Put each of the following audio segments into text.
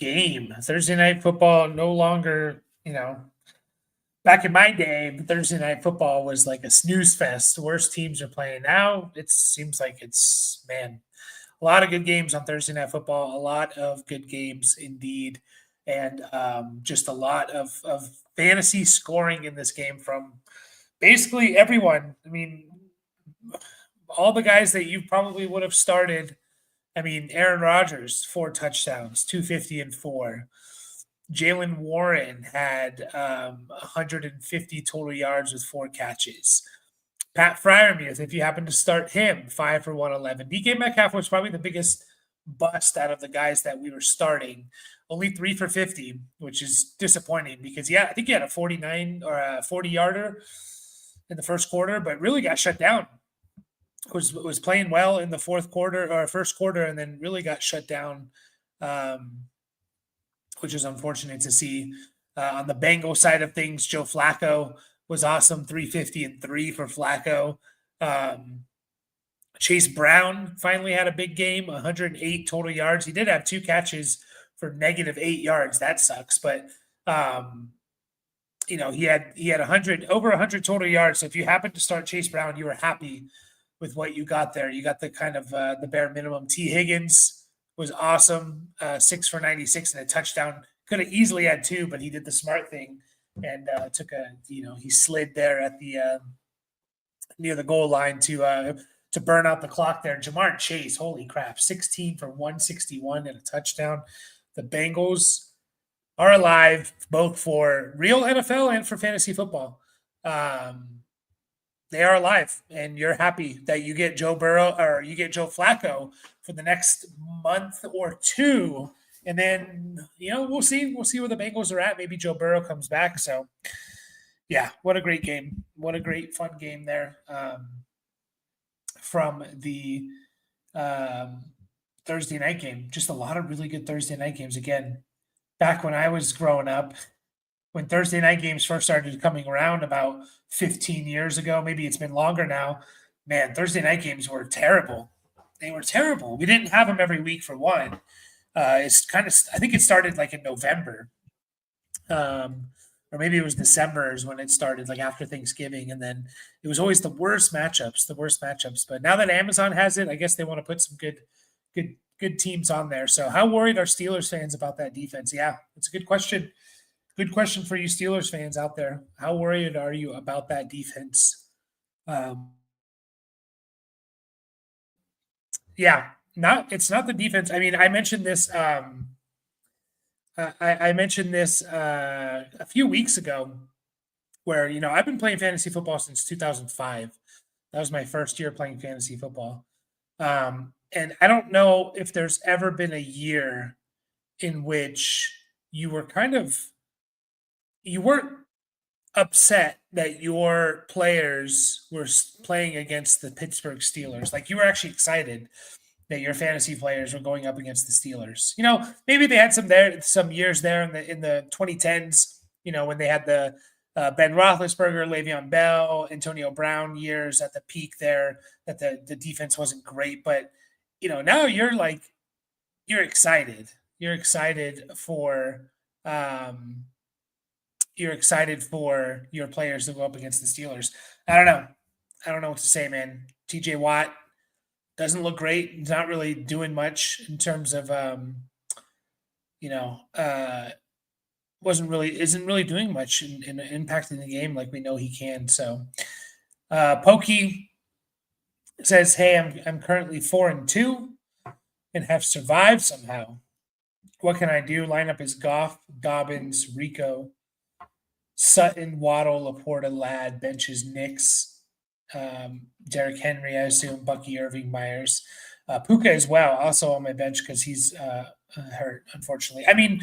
game. Thursday night football no longer, back in my day, Thursday night football was like a snooze fest. The worst teams are playing now. It seems like it's, man, a lot of good games on Thursday night football, a lot of good games indeed. And just a lot of fantasy scoring in this game from basically everyone. I mean, all the guys that you probably would have started. I mean, Aaron Rodgers, 4 touchdowns, 250 and four. Jalen Warren had 150 total yards with 4 catches. Pat Fryermuth, if you happen to start him, 5 for 111. DK Metcalf was probably the biggest bust out of the guys that we were starting. Only 3 for 50, which is disappointing because, yeah, I think he had a 49 or a 40-yarder in the first quarter, but really got shut down. Was playing well in the fourth quarter or first quarter and then really got shut down, which is unfortunate to see. On the Bengals side of things, Joe Flacco was awesome, 350 and 3 for Flacco. Chase Brown finally had a big game, 108 total yards. He did have 2 catches for -8 yards. That sucks, but he had over 100 total yards. So if you happen to start Chase Brown, you were happy with what you got there. You got the kind of the bare minimum. T. Higgins was awesome, 6 for 96 and a touchdown. Could have easily had 2, but he did the smart thing and he slid there at the near the goal line to burn out the clock there. Jamar Chase, holy crap, 16 for 161 and a touchdown. The Bengals are alive both for real NFL and for fantasy football. They are alive, and you're happy that you get Joe Burrow or you get Joe Flacco for the next month or 2. And then, we'll see. We'll see where the Bengals are at. Maybe Joe Burrow comes back. So, yeah, what a great game. What a great, fun game there from the Thursday night game. Just a lot of really good Thursday night games. Again, back when I was growing up, when Thursday night games first started coming around about 15 years ago, maybe it's been longer now, man, Thursday night games were terrible. They were terrible. We didn't have them every week for one. I think it started like in November. Or maybe it was December is when it started, like after Thanksgiving. And then it was always the worst matchups. But now that Amazon has it, I guess they want to put some good teams on there. So how worried are Steelers fans about that defense? Yeah, it's a good question. Good question for you Steelers fans out there. How worried are you about that defense? It's not the defense. I mean, I mentioned this. I mentioned this a few weeks ago, where I've been playing fantasy football since 2005. That was my first year playing fantasy football, and I don't know if there's ever been a year in which you weren't upset that your players were playing against the Pittsburgh Steelers. Like you were actually excited that your fantasy players were going up against the Steelers. Maybe they had some years there in the 2010s, when they had the Ben Roethlisberger, Le'Veon Bell, Antonio Brown years at the peak there, that the defense wasn't great. But, now you're excited. You're excited for your players to go up against the Steelers. I don't know what to say, man. TJ Watt doesn't look great. He's not really doing much in terms of, isn't really doing much in impacting the game like we know he can. So, Pokey says, "Hey, I'm currently 4-2 and have survived somehow. What can I do? Lineup is Goff, Dobbins, Rico, Sutton, Waddle, Laporta, Ladd, benches Knicks, Derrick Henry, I assume, Bucky Irving, Myers, Puka as well, also on my bench because he's hurt, unfortunately. I mean,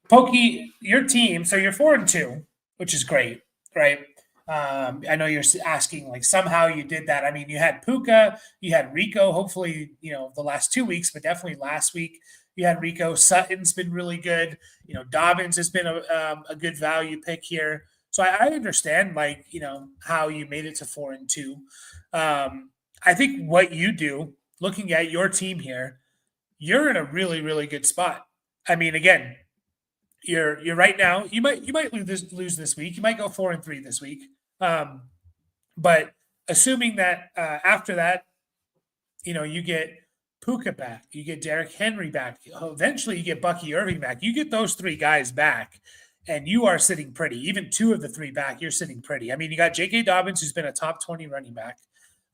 Pokey, your team, so you're 4-2, which is great, right? I know you're asking, like, somehow you did that. I mean, you had Puka, you had Rico, hopefully, the last 2 weeks, but definitely last week. You had Rico. Sutton's been really good. Dobbins has been a good value pick here. So I understand, how you made it to 4-2. I think what you do, looking at your team here, you're in a really, really good spot. I mean, again, you're right now. You might lose this week. You might go 4-3 this week. Um, but assuming that after that, you get Puka back, you get Derrick Henry back, eventually you get Bucky Irving back. You get those three guys back, and you are sitting pretty. Even two of the three back, you're sitting pretty. I mean, you got J.K. Dobbins, who's been a top 20 running back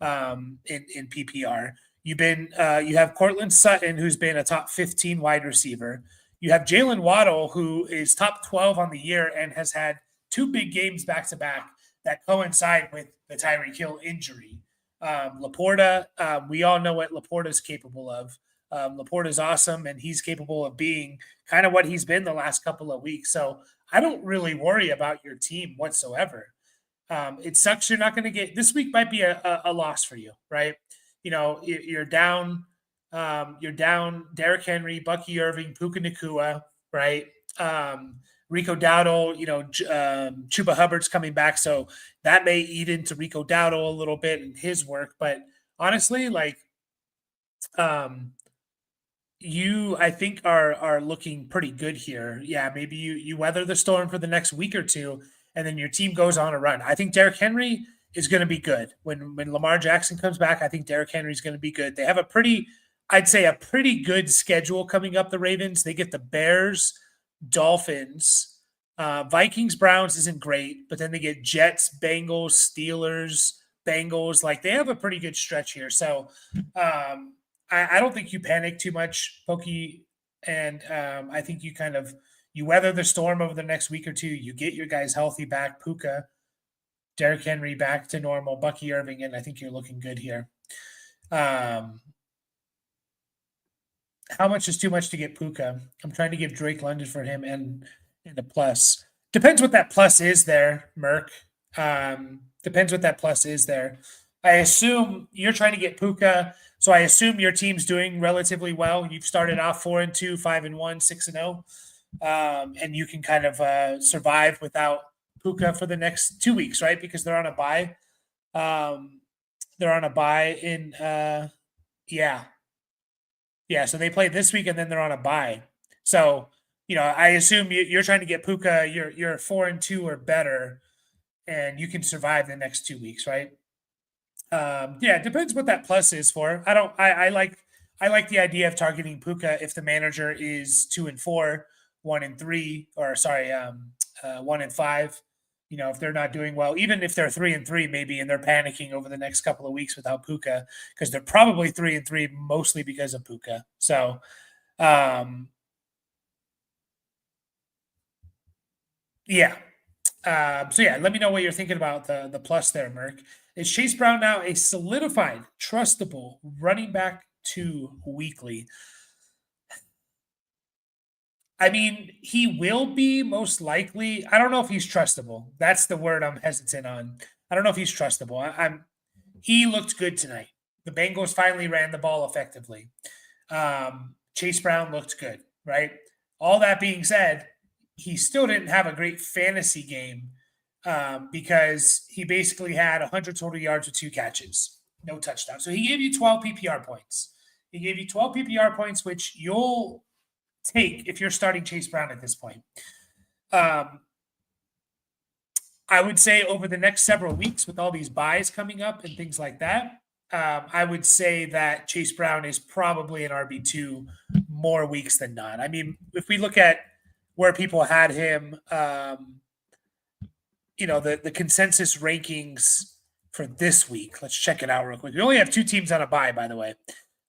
in PPR. You have Cortland Sutton, who's been a top 15 wide receiver. You have Jalen Waddle, who is top 12 on the year and has had two big games back to back that coincide with the Tyreek Hill injury. Laporta, we all know what Laporta is capable of. Laporta is awesome, and he's capable of being kind of what he's been the last couple of weeks. So I don't really worry about your team whatsoever. It sucks you're not going to get this week. Might be a loss for you, right? You're down. You're down Derrick Henry, Bucky Irving, Puka Nacua, right? Rico Dowdle, Chuba Hubbard's coming back, so that may eat into Rico Dowdle a little bit in his work. But honestly, you I think are looking pretty good here. Yeah, maybe you weather the storm for the next week or two, and then your team goes on a run. I think Derrick Henry is going to be good when Lamar Jackson comes back. I think Derrick Henry is going to be good. They have I'd say a pretty good schedule coming up. The Ravens, they get the Bears, Dolphins, Vikings, Browns isn't great, but then they get Jets, Bengals, Steelers, Bengals. Like they have a pretty good stretch here. So I don't think you panic too much, Pokey, and I think you weather the storm over the next week or two. You get your guys healthy back, Puka, Derrick Henry back to normal, Bucky Irving, and I think you're looking good here. How much is too much to get Puka? I'm trying to give Drake London for him and a plus. Depends what that plus is there, Merc. Depends what that plus is there. I assume you're trying to get Puka, so I assume your team's doing relatively well. You've started off 4-2, 5-1, 6-0, and you can kind of survive without Puka for the next 2 weeks, right? Because they're on a bye. They're on a bye in yeah, so they play this week and then they're on a bye. So, I assume you're trying to get Puka. You're 4-2 or better, and you can survive the next 2 weeks, right? Yeah, it depends what that plus is for. I like the idea of targeting Puka if the manager is 2-4, 1-3, or sorry, 1-5. If they're not doing well, even if they're 3-3, maybe, and they're panicking over the next couple of weeks without Puka, because they're probably 3-3 mostly because of Puka. So, yeah. Let me know what you're thinking about the plus there, Merc. Is Chase Brown now a solidified, trustable running back 2 weekly? I mean, he will be most likely. I don't know if he's trustable. That's the word I'm hesitant on. I don't know if he's trustable. He looked good tonight. The Bengals finally ran the ball effectively. Chase Brown looked good, right? All that being said, he still didn't have a great fantasy game because he basically had 100 total yards with 2 catches, no touchdown. So he gave you 12 PPR points. He gave you 12 PPR points, which you'll take if you're starting Chase Brown at this point. I would say over the next several weeks, with all these buys coming up and things like that, I would say that Chase Brown is probably an RB2 more weeks than not. I mean, if we look at where people had him, the consensus rankings for this week, let's check it out real quick. We only have 2 teams on a bye, by the way.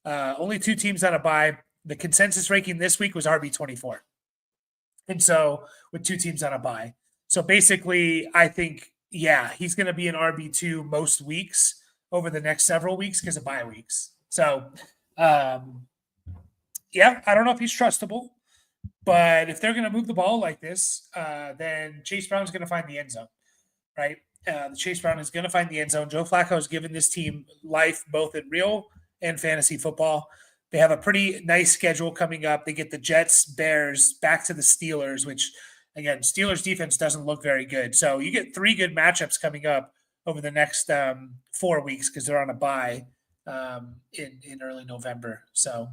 Only 2 teams on a bye. The consensus ranking this week was RB24. And so with 2 teams on a bye. So basically, I think, he's going to be an RB2 most weeks over the next several weeks because of bye weeks. So, I don't know if he's trustable, but if they're going to move the ball like this, then Chase Brown's going to find the end zone, right? Chase Brown is going to find the end zone. Joe Flacco has given this team life both in real and fantasy football. They have a pretty nice schedule coming up. They get the Jets, Bears, back to the Steelers, which, again, Steelers defense doesn't look very good. So you get 3 good matchups coming up over the next 4 weeks because they're on a bye in early November. So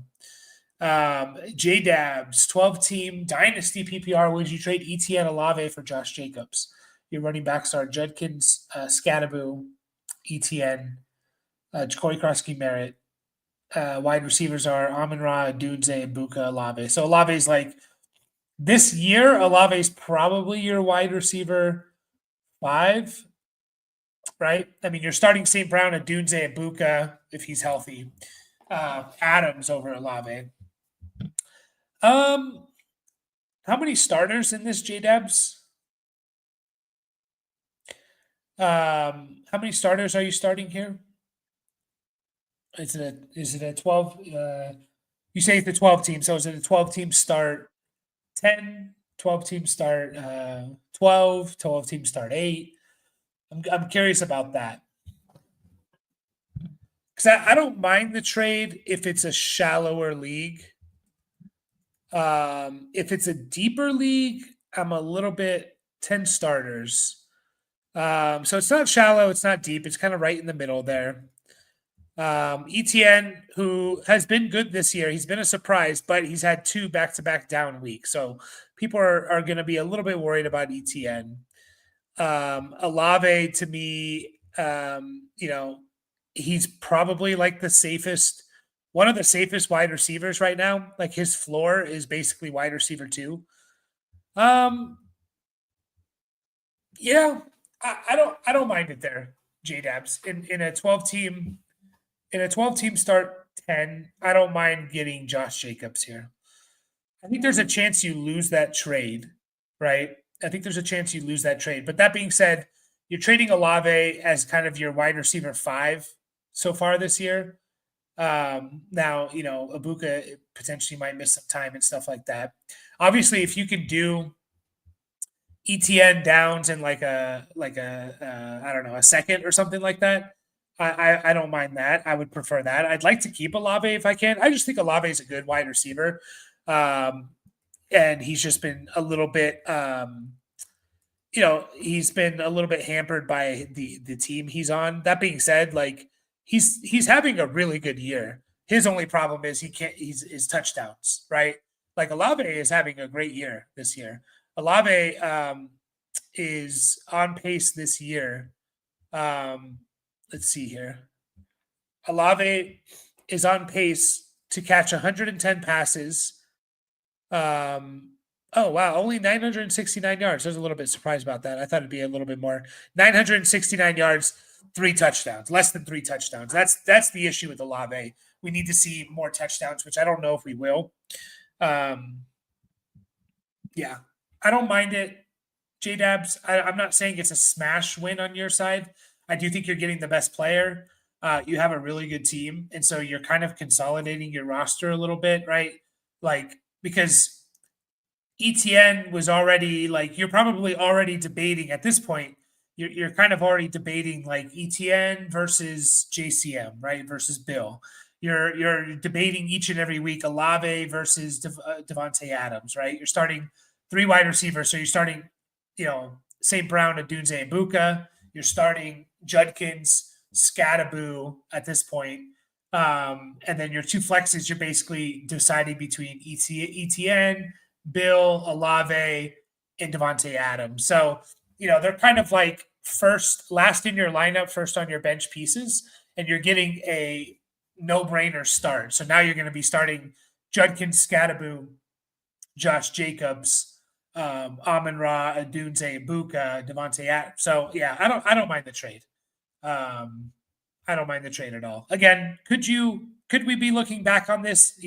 JDabs, 12-team Dynasty PPR. Would you trade Etienne Olave for Josh Jacobs? Your running backs are Judkins, Scadaboo, Etienne, Corey Krosky Merritt. Wide receivers are Amon-Ra, Dunze, and Buka Olave. So Olave's like this year, Olave's probably your wide receiver 5, right? I mean, you're starting St. Brown and Dunze and Buka if he's healthy. Adams over Olave. How many starters in this, JDabs? How many starters are you starting here? Is it a 12? You say it's a 12 team, so is it a 12 team start 10, 12 team start 12, 12 team start 8? I'm curious about that. Because I don't mind the trade if it's a shallower league. If it's a deeper league, I'm a little bit 10 starters. So it's not shallow, it's not deep, it's kind of right in the middle there. Etienne, who has been good this year, he's been a surprise, but he's had 2 back-to-back down weeks. So people are going to be a little bit worried about Etienne. Olave, to me, he's probably like one of the safest wide receivers right now. Like his floor is basically wide receiver 2. Yeah, I don't mind it there, JDabs. In a 12-team start 10, I don't mind getting Josh Jacobs here. I think there's a chance you lose that trade, right? I think there's a chance you lose that trade. But that being said, you're trading Olave as kind of your wide receiver 5 so far this year. Now, Ibuka potentially might miss some time and stuff like that. Obviously, if you can do Etienne Downs in like a I don't know, a second or something like that, I don't mind that. I would prefer that. I'd like to keep Olave if I can. I just think Olave is a good wide receiver. And he's just been a little bit he's been a little bit hampered by the team he's on. That being said, like he's having a really good year. His only problem is he's his touchdowns, right? Like Olave is having a great year this year. Olave is on pace this year. Let's see here. Olave is on pace to catch 110 passes. Oh wow, only 969 yards. I was a little bit surprised about that. I thought it'd be a little bit more. 969 yards, 3 touchdowns, less than 3 touchdowns. That's the issue with Olave. We need to see more touchdowns, which I don't know if we will. Yeah, I don't mind it. JDabs, I'm not saying it's a smash win on your side. I do think you're getting the best player. You have a really good team, and so you're kind of consolidating your roster a little bit, right? Like because Etienne was already like you're probably already debating at this point. You're kind of already debating like Etienne versus JCM, right? Versus Bill. You're debating each and every week Olave versus Devontae Adams, right? You're starting 3 wide receivers, so you're starting, St. Brown, Adunze, and Buka. You're starting Judkins, Scadaboo at this point. And then your 2 flexes, you're basically deciding between Etienne, Bill, Olave, and Devontae Adams. So, they're kind of like last in your lineup, first on your bench pieces, and you're getting a no-brainer start. So now you're going to be starting Judkins, Scadaboo, Josh Jacobs, Amon-Ra, Adunze, Buka, Devontae Adams. So yeah, I don't mind the trade. I don't mind the trade at all. Again, could we be looking back on this,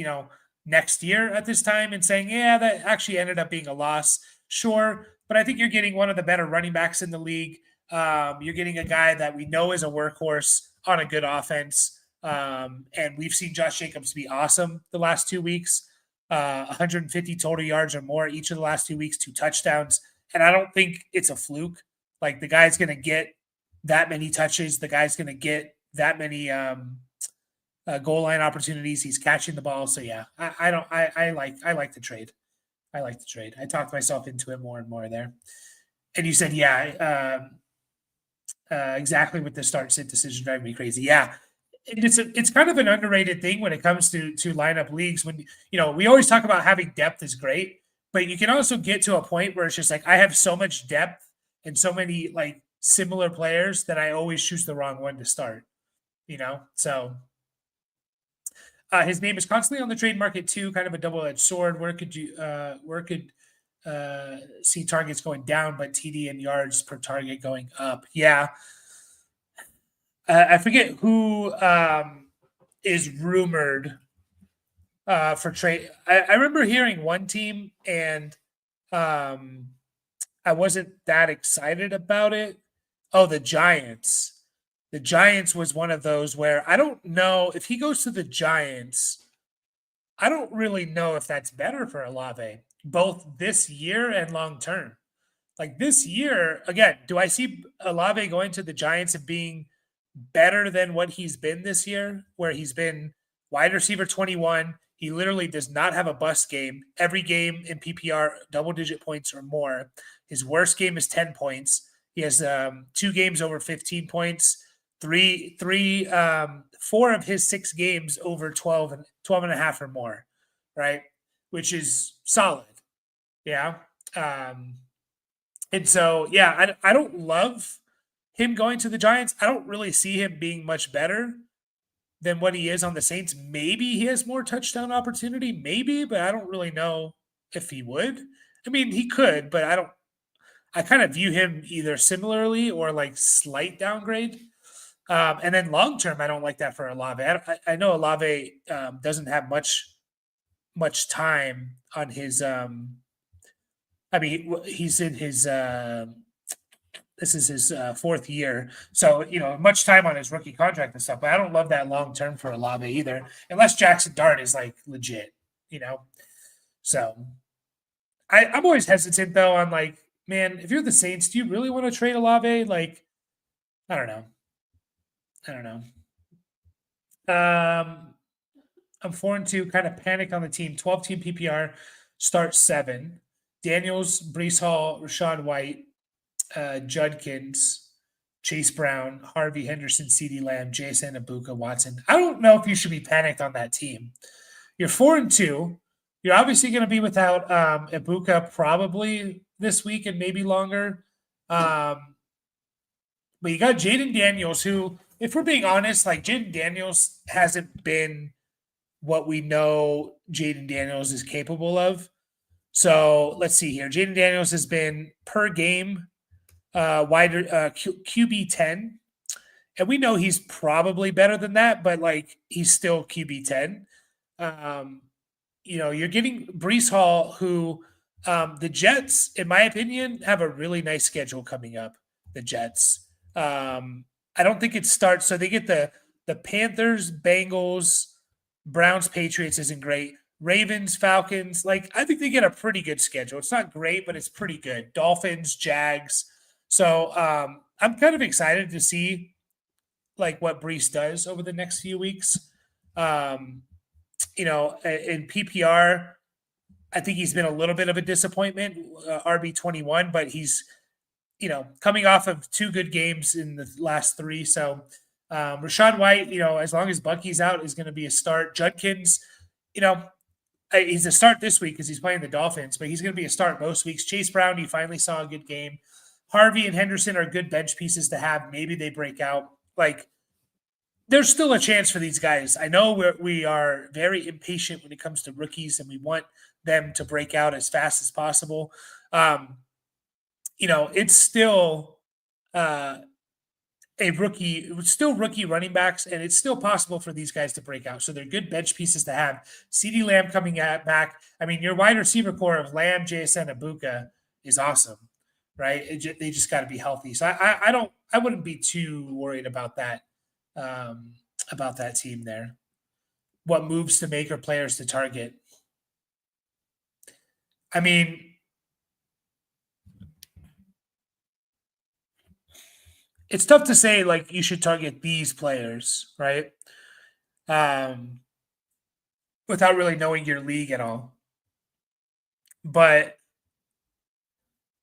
next year at this time and saying, yeah, that actually ended up being a loss? Sure. But I think you're getting one of the better running backs in the league. You're getting a guy that we know is a workhorse on a good offense. And we've seen Josh Jacobs be awesome the last 2 weeks. 150 total yards or more each of the last 2 weeks, 2 touchdowns. And I don't think it's a fluke. Like the guy's going to get that many touches. The guy's going to get that many goal line opportunities. He's catching the ball. So yeah, I like the trade. I like the trade. I talked myself into it more and more there. And you said, yeah, exactly with the start sit decision driving me crazy. Yeah. it's kind of an underrated thing when it comes to lineup leagues. When we always talk about having depth is great, but you can also get to a point where it's just like I have so much depth and so many like similar players that I always choose the wrong one to start. So his name is constantly on the trade market too, kind of a double-edged sword. Where could see targets going down, but TD and yards per target going up? Yeah, I forget who is rumored for trade. I remember hearing one team, and I wasn't that excited about it. Oh, the Giants. The Giants was one of those where I don't know if he goes to the Giants. I don't really know if that's better for Olave, both this year and long term. Like this year, again, do I see Olave going to the Giants and being better than what he's been this year, where he's been wide receiver 21? He literally does not have a bust game. Every game in PPR, double-digit points or more. His worst game is 10 points. He has 2 games over 15 points. Four of his 6 games over 12 and a half or more, right? Which is solid. Yeah. And so, yeah, I don't love him going to the Giants. I don't really see him being much better than what he is on the Saints. Maybe he has more touchdown opportunity, maybe, but I don't really know if he would. I mean, he could, but I kind of view him either similarly or like slight downgrade. And then long term, I don't like that for Olave. I know Olave doesn't have much time on his. I mean, he's in his. This is his 4th year, so much time on his rookie contract and stuff. But I don't love that long term for Olave either, unless Jackson Dart is like legit. So I'm always hesitant though on like, man, if you're the Saints, do you really want to trade Olave? Like, I don't know. I'm 4-2, kind of panic on the team. 12-team PPR, start 7. Daniels, Brees Hall, Rachaad White, Judkins, Chase Brown, Harvey Henderson, CeeDee Lamb, Jason Abuka, Watson. I don't know if you should be panicked on that team. You're 4-2. You're obviously going to be without Abuka probably this week and maybe longer. But you got Jaden Daniels, who, if we're being honest, like Jaden Daniels hasn't been what we know Jaden Daniels is capable of. So let's see here. Jaden Daniels has been per game wider QB 10. And we know he's probably better than that, but like he's still QB 10. You're getting Brees Hall, who the Jets, in my opinion, have a really nice schedule coming up. The Jets. I don't think it starts. So they get the Panthers, Bengals, Browns, Patriots isn't great. Ravens, Falcons, like I think they get a pretty good schedule. It's not great, but it's pretty good. Dolphins, Jags. So I'm kind of excited to see like what Brees does over the next few weeks. In PPR, I think he's been a little bit of a disappointment, RB21, but he's coming off of 2 good games in the last 3. So Rachaad White, as long as Bucky's out, is going to be a start. Judkins, he's a start this week because he's playing the Dolphins, but he's going to be a start most weeks. Chase Brown, he finally saw a good game. Harvey and Henderson are good bench pieces to have. Maybe they break out. Like, there's still a chance for these guys. I know we are very impatient when it comes to rookies, and we want them to break out as fast as possible. It's still rookie running backs, and it's still possible for these guys to break out. So they're good bench pieces to have. CeeDee Lamb coming back. I mean, your wide receiver core of Lamb, JSN, Abuka is awesome, right? They just got to be healthy. So I wouldn't be too worried about that team there. What moves to make or players to target? I mean, it's tough to say like you should target these players, right? Without really knowing your league at all. But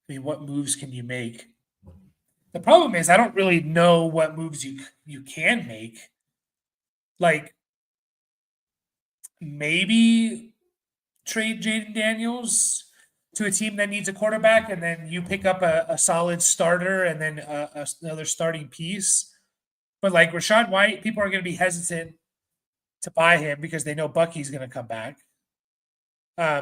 I mean, what moves can you make? The problem is I don't really know what moves you can make. like maybe trade Jaden Daniels to a team that needs a quarterback, and then you pick up a solid starter and then another starting piece. But like Rachaad White, people are going to be hesitant to buy him because they know Bucky's going to come back.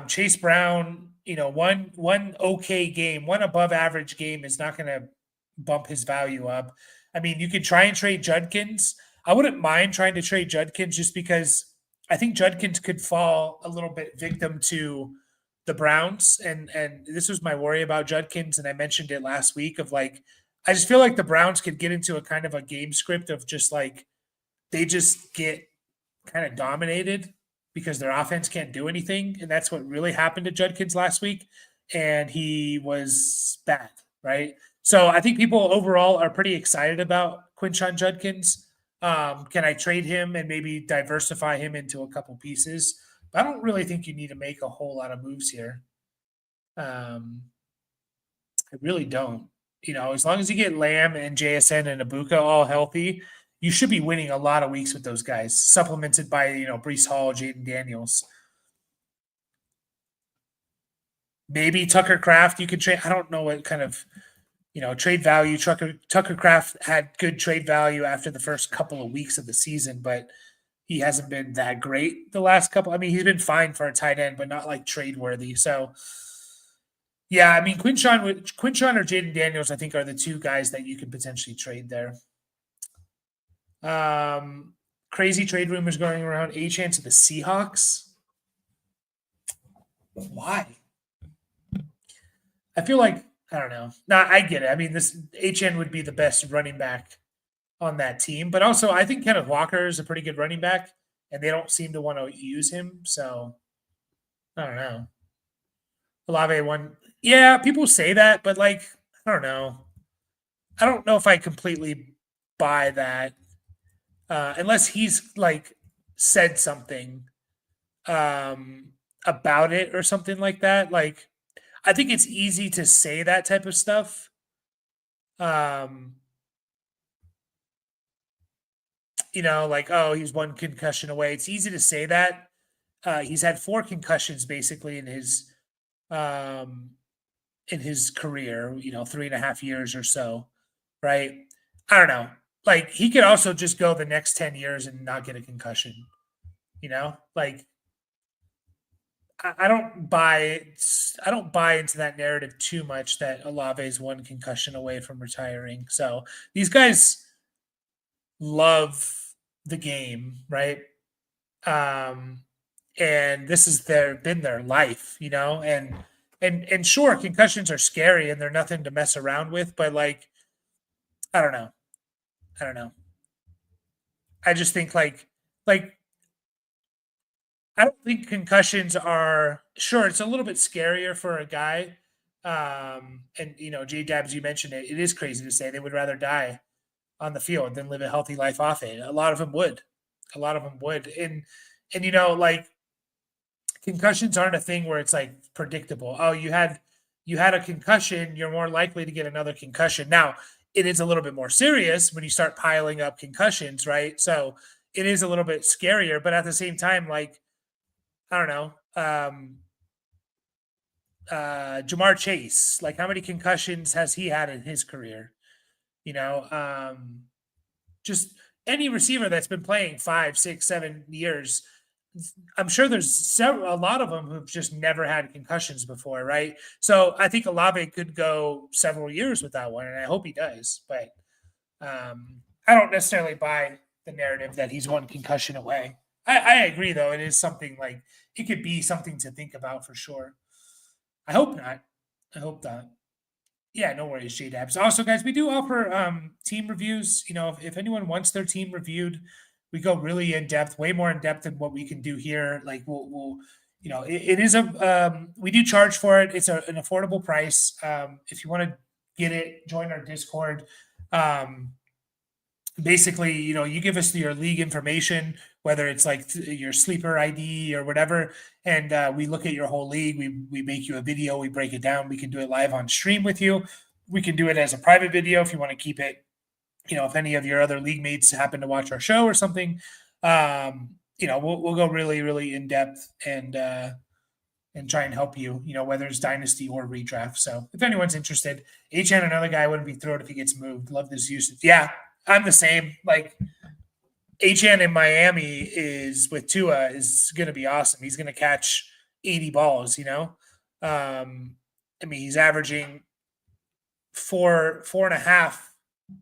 Chase Brown, one okay game, one above average game is not going to bump his value up. I mean, you could try and trade Judkins. I wouldn't mind trying to trade Judkins just because I think Judkins could fall a little bit victim to the Browns. And this was my worry about Judkins, and I mentioned it last week of like, I just feel like the Browns could get into a kind of a game script of just like they just get kind of dominated because their offense can't do anything. And that's what really happened to Judkins last week. And he was bad, right? So I think people overall are pretty excited about Quinshon Judkins. Can I trade him and maybe diversify him into a couple pieces? But I don't really think you need to make a whole lot of moves here. I really don't. As long as you get Lamb and JSN and Ibuka all healthy, you should be winning a lot of weeks with those guys, supplemented by, Breece Hall, Jaden Daniels. Maybe Tucker Kraft you could trade. I don't know what kind of, trade value. Tucker Kraft had good trade value after the first couple of weeks of the season, but he hasn't been that great the last couple. I mean, he's been fine for a tight end, but not like trade worthy. So, yeah, I mean, Quinshon or Jaden Daniels, I think, are the two guys that you could potentially trade there. Crazy trade rumors going around. Achane to the Seahawks. Why? I feel like I don't know. No, I get it. I mean, this Achane would be the best running back on that team, but also I think Kenneth Walker is a pretty good running back, and they don't seem to want to use him. So I don't know. Olave one, yeah, people say that, but like I don't know. I don't know if I completely buy that. Unless he's like said something about it or something like that. Like, I think it's easy to say that type of stuff. Like, oh, he's one concussion away. It's easy to say that. He's had 4 concussions basically in his career, 3.5 years or so, right? I don't know. Like, he could also just go the next 10 years and not get a concussion. Like I don't buy into that narrative too much that Olave is 1 concussion away from retiring. So these guys love the game, right? And this is been their life, and sure, concussions are scary and they're nothing to mess around with, but like I don't know. I just think like I don't think concussions are sure. It's a little bit scarier for a guy. And J Dabs, you mentioned it. It is crazy to say they would rather die on the field than live a healthy life off it. A lot of them would. And like concussions aren't a thing where it's like predictable. Oh, you had a concussion, you're more likely to get another concussion. Now, it is a little bit more serious when you start piling up concussions, right? So it is a little bit scarier, but at the same time, like I don't know. Jamar Chase, like how many concussions has he had in his career? Just any receiver that's been playing 5, 6, 7 years. I'm sure there's a lot of them who've just never had concussions before, right? So I think Olave could go several years without one, and I hope he does. But I don't necessarily buy the narrative that he's 1 concussion away. I agree, though. It is something like it could be something to think about for sure. I hope not. Yeah, no worries, J Dabs. Also, guys, we do offer team reviews. If anyone wants their team reviewed, we go really in depth, way more in depth than what we can do here. Like we'll it is we do charge for it. It's an affordable price. If you want to get it, join our Discord. Basically, you give us your league information, whether it's like your sleeper ID or whatever, and we look at your whole league. We make you a video, we break it down. We can do it live on stream with you. We can do it as a private video if you want to keep it. If any of your other league mates happen to watch our show or something, We'll go really, really in depth and try and help you, whether it's dynasty or redraft. So if anyone's interested, HN, another guy, wouldn't be thrilled if he gets moved. Love this usage. Yeah, I'm the same. Like HN in Miami is with Tua is going to be awesome. He's going to catch 80 balls. He's averaging four and a half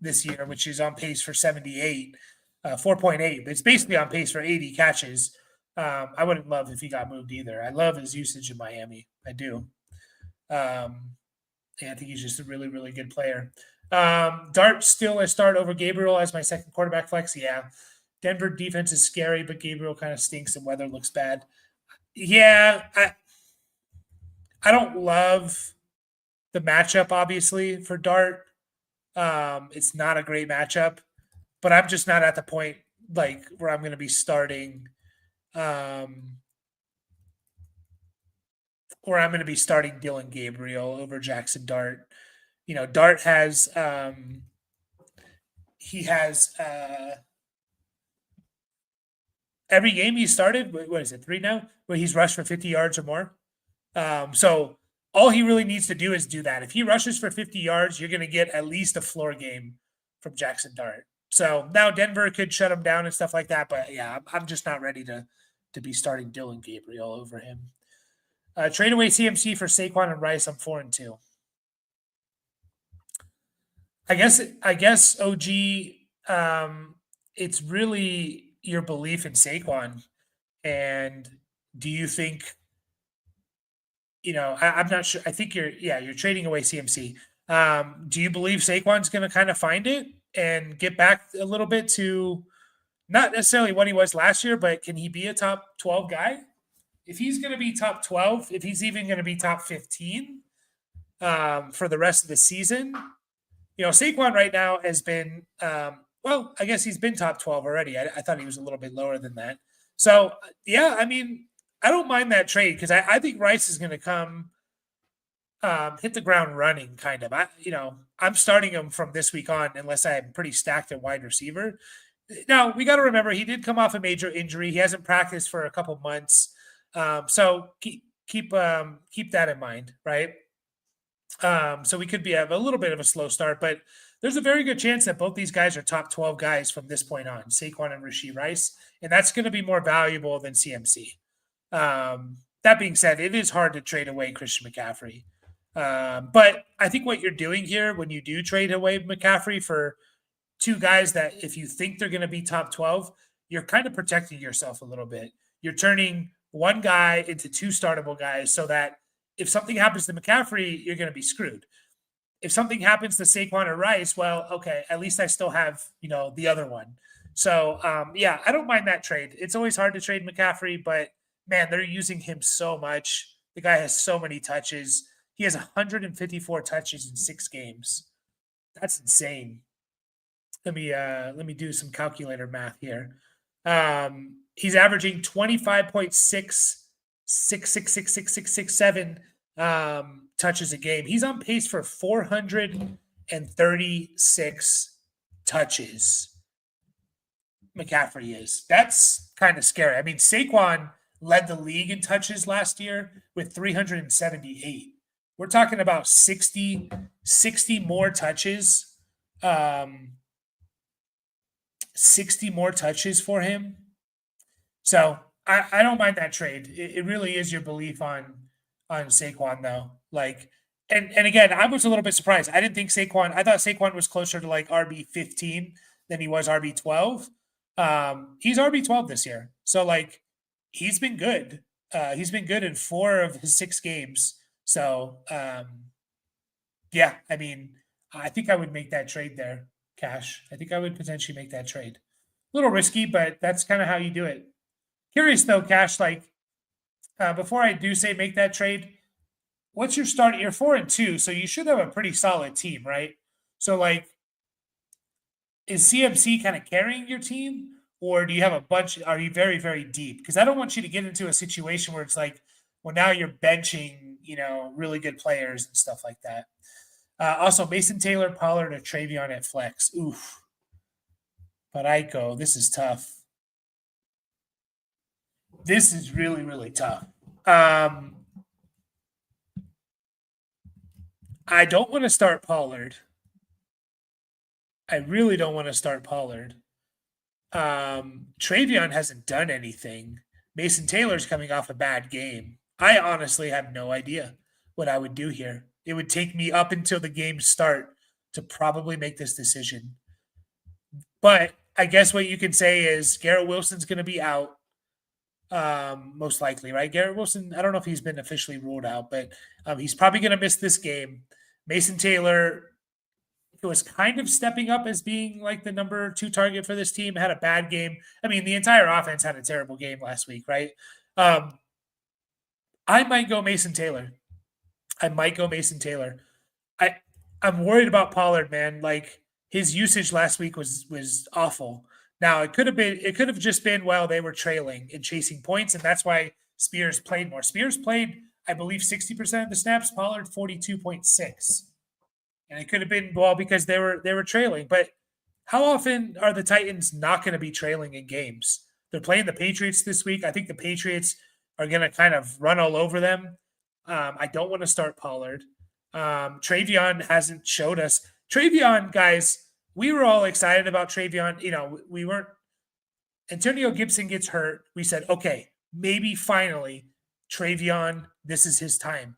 this year, which is on pace for 78, 4.8. It's basically on pace for 80 catches. I wouldn't love if he got moved either. I love his usage in Miami. I do. I think he's just a really, really good player. Dart still a start over Gabriel as my second quarterback flex. Yeah. Denver defense is scary, but Gabriel kind of stinks and weather looks bad. Yeah. I don't love the matchup, obviously, for Dart. It's not a great matchup, but I'm just not at the point where I'm going to be starting Dillon Gabriel over Jackson Dart. Dart has every game he started, what is it, 3 now, where he's rushed for 50 yards or more. So all he really needs to do is do that. If he rushes for 50 yards, you're going to get at least a floor game from Jackson Dart. So now Denver could shut him down and stuff like that. But yeah, I'm just not ready to be starting Dillon Gabriel over him. Trade away CMC for Saquon and Rice. I'm 4-2. I guess OG. It's really your belief in Saquon, and do you think? I'm not sure. I think you're trading away CMC. Do you believe Saquon's going to kind of find it and get back a little bit to not necessarily what he was last year, but can he be a top 12 guy? If he's going to be top 12, if he's even going to be top 15 for the rest of the season, Saquon right now has been, I guess he's been top 12 already. I thought he was a little bit lower than that. So, yeah, I don't mind that trade because I think Rice is going to come hit the ground running, kind of. I'm starting him from this week on unless I'm pretty stacked at wide receiver. Now, we got to remember he did come off a major injury. He hasn't practiced for a couple months. So keep that in mind, right? So we could have a little bit of a slow start, but there's a very good chance that both these guys are top 12 guys from this point on, Saquon and Rashee Rice, and that's going to be more valuable than CMC. That being said, it is hard to trade away Christian McCaffrey. But I think what you're doing here when you do trade away McCaffrey for two guys that if you think they're going to be top 12, you're kind of protecting yourself a little bit. You're turning one guy into two startable guys so that if something happens to McCaffrey, you're going to be screwed. If something happens to Saquon or Rice, well, okay, at least I still have, the other one. So, I don't mind that trade. It's always hard to trade McCaffrey, but man, they're using him so much. The guy has so many touches. He has 154 touches in 6 games. That's insane. Let me do some calculator math here. He's averaging 25.6666667 touches a game. He's on pace for 436 touches. McCaffrey is. That's kind of scary. Saquon led the league in touches last year with 378. We're talking about 60 more touches. 60 more touches for him. So I don't mind that trade. It really is your belief on Saquon, though. And again, I was a little bit surprised. I didn't think Saquon. I thought Saquon was closer to RB 15 than he was RB 12. He's RB 12 this year, so he's been good. He's been good in 4 of his 6 games. So I think I would make that trade there, Cash. I think I would potentially make that trade. A little risky, but that's kind of how you do it. Curious though, Cash. Before I do say make that trade, what's your start? You're 4-2, so you should have a pretty solid team, right? So is CMC kind of carrying your team, or do you have a bunch? Are you very, very deep? Because I don't want you to get into a situation where it's now you're benching, really good players and stuff like that. Also, Mason Taylor, Pollard, or Travion at flex. Oof. But Aiko, this is tough. This is really, really tough. I don't want to start Pollard. I really don't want to start Pollard. Travion hasn't done anything. Mason Taylor's coming off a bad game. I honestly have no idea what I would do here. It would take me up until the games start to probably make this decision. But I guess what you can say is Garrett Wilson's going to be out, most likely, right? Garrett Wilson, I don't know if he's been officially ruled out, but he's probably going to miss this game. Mason Taylor, who was kind of stepping up as being like the number 2 target for this team, had a bad game. I mean, the entire offense had a terrible game last week, right? I might go Mason Taylor. I'm worried about Pollard, man. Like his usage last week was awful. Now it could have just been while they were trailing and chasing points, and that's why Spears played more. Spears played, I believe, 60% of the snaps. Pollard 42.6. And it could have been because they were trailing. But how often are the Titans not going to be trailing in games? They're playing the Patriots this week. I think the Patriots are going to kind of run all over them. I don't want to start Pollard. Travion hasn't showed us. Travion, guys, we were all excited about Travion. You know, we weren't. Antonio Gibson gets hurt. We said, okay, maybe finally Travion, this is his time.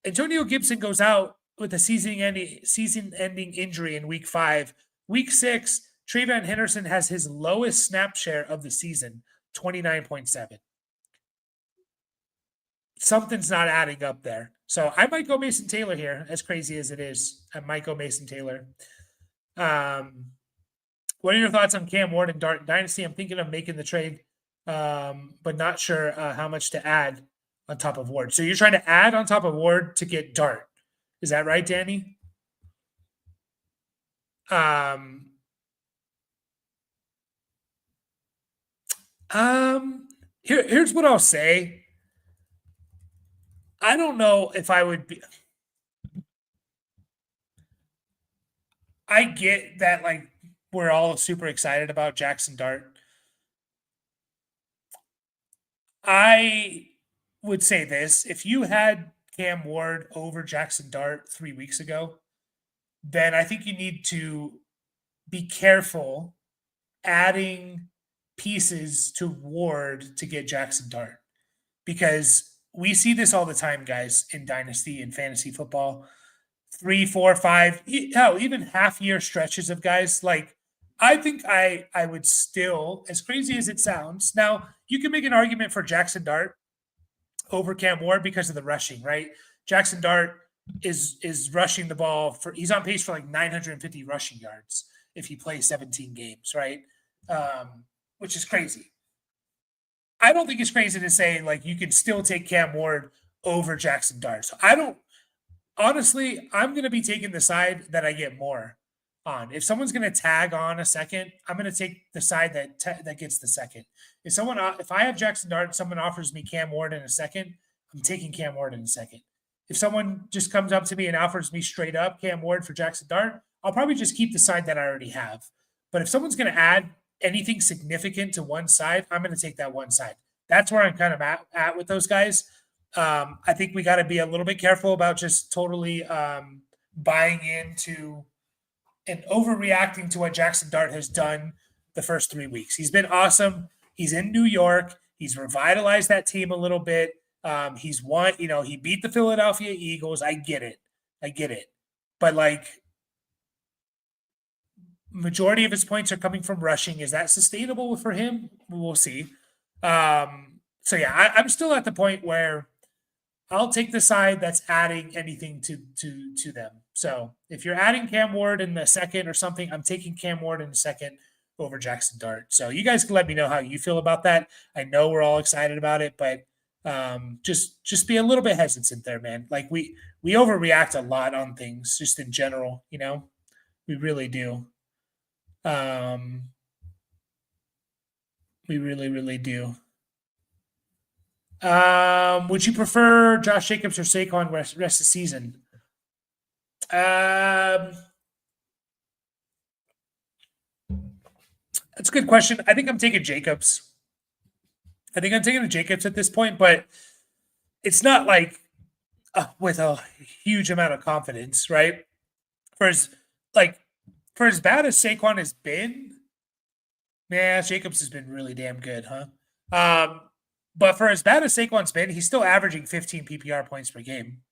Antonio Gibson goes out with a season-ending injury in week 5. Week 6, Trayvon Henderson has his lowest snap share of the season, 29.7. Something's not adding up there. So I might go Mason Taylor here, as crazy as it is. I might go Mason Taylor. What are your thoughts on Cam Ward and Dart Dynasty? I'm thinking of making the trade, but not sure how much to add on top of Ward. So you're trying to add on top of Ward to get Dart. Is that right, Danny? Here's what I'll say. I don't know if I would be. I get that, like, we're all super excited about Jackson Dart. I would say this: if you had Cam Ward over Jackson Dart 3 weeks ago, then I think you need to be careful adding pieces to Ward to get Jackson Dart, because we see this all the time, guys, in Dynasty and fantasy football. 3, 4, 5, hell, even half year stretches of guys. Like, I think I would still, as crazy as it sounds, now you can make an argument for Jackson Dart over Cam Ward because of the rushing, right? Jackson Dart is rushing the ball he's on pace for like 950 rushing yards if he plays 17 games, right? Which is crazy. I don't think it's crazy to say like you can still take Cam Ward over Jackson Dart. So honestly, I'm going to be taking the side that I get more on. If someone's going to tag on a second, I'm going to take the side that gets the second. If I have Jackson Dart and someone offers me Cam Ward in a second, I'm taking Cam Ward in a second. If someone just comes up to me and offers me straight up Cam Ward for Jackson Dart, I'll probably just keep the side that I already have. But if someone's going to add anything significant to one side, I'm going to take that one side. That's where I'm kind of at with those guys. I think we got to be a little bit careful about just totally buying into and overreacting to what Jackson Dart has done the first 3 weeks. He's been awesome. He's in New York. He's revitalized that team a little bit. He's won, he beat the Philadelphia Eagles. I get it. But like, majority of his points are coming from rushing. Is that sustainable for him? We'll see. So yeah, I'm still at the point where I'll take the side that's adding anything to them. So if you're adding Cam Ward in the second or something, I'm taking Cam Ward in the second over Jackson Dart. So you guys can let me know how you feel about that. I know we're all excited about it, but just be a little bit hesitant there, man. Like we overreact a lot on things just in general, we really do. We really, really do. Would you prefer Josh Jacobs or Saquon rest of the season? That's a good question. I think I'm taking Jacobs. I think I'm taking the Jacobs at this point, but it's not like with a huge amount of confidence, right? For as like for as bad as Saquon has been, yeah, Jacobs has been really damn good, huh? But for as bad as Saquon's been, he's still averaging 15 PPR points per game,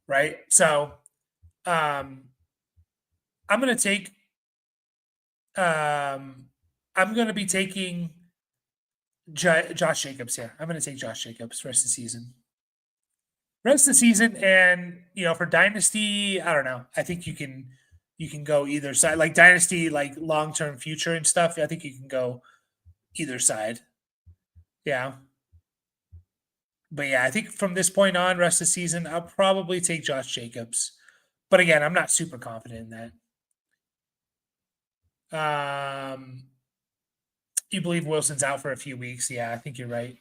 right? So I'm gonna take I'm gonna be taking Josh Jacobs here. I'm gonna take Josh Jacobs rest of the season. Rest of the season, and for Dynasty, I don't know. I think you can go either side. Like Dynasty, like long-term future and stuff. I think you can go either side. Yeah. But yeah, I think from this point on, rest of the season, I'll probably take Josh Jacobs. But again, I'm not super confident in that. You believe Wilson's out for a few weeks? Yeah, I think you're right.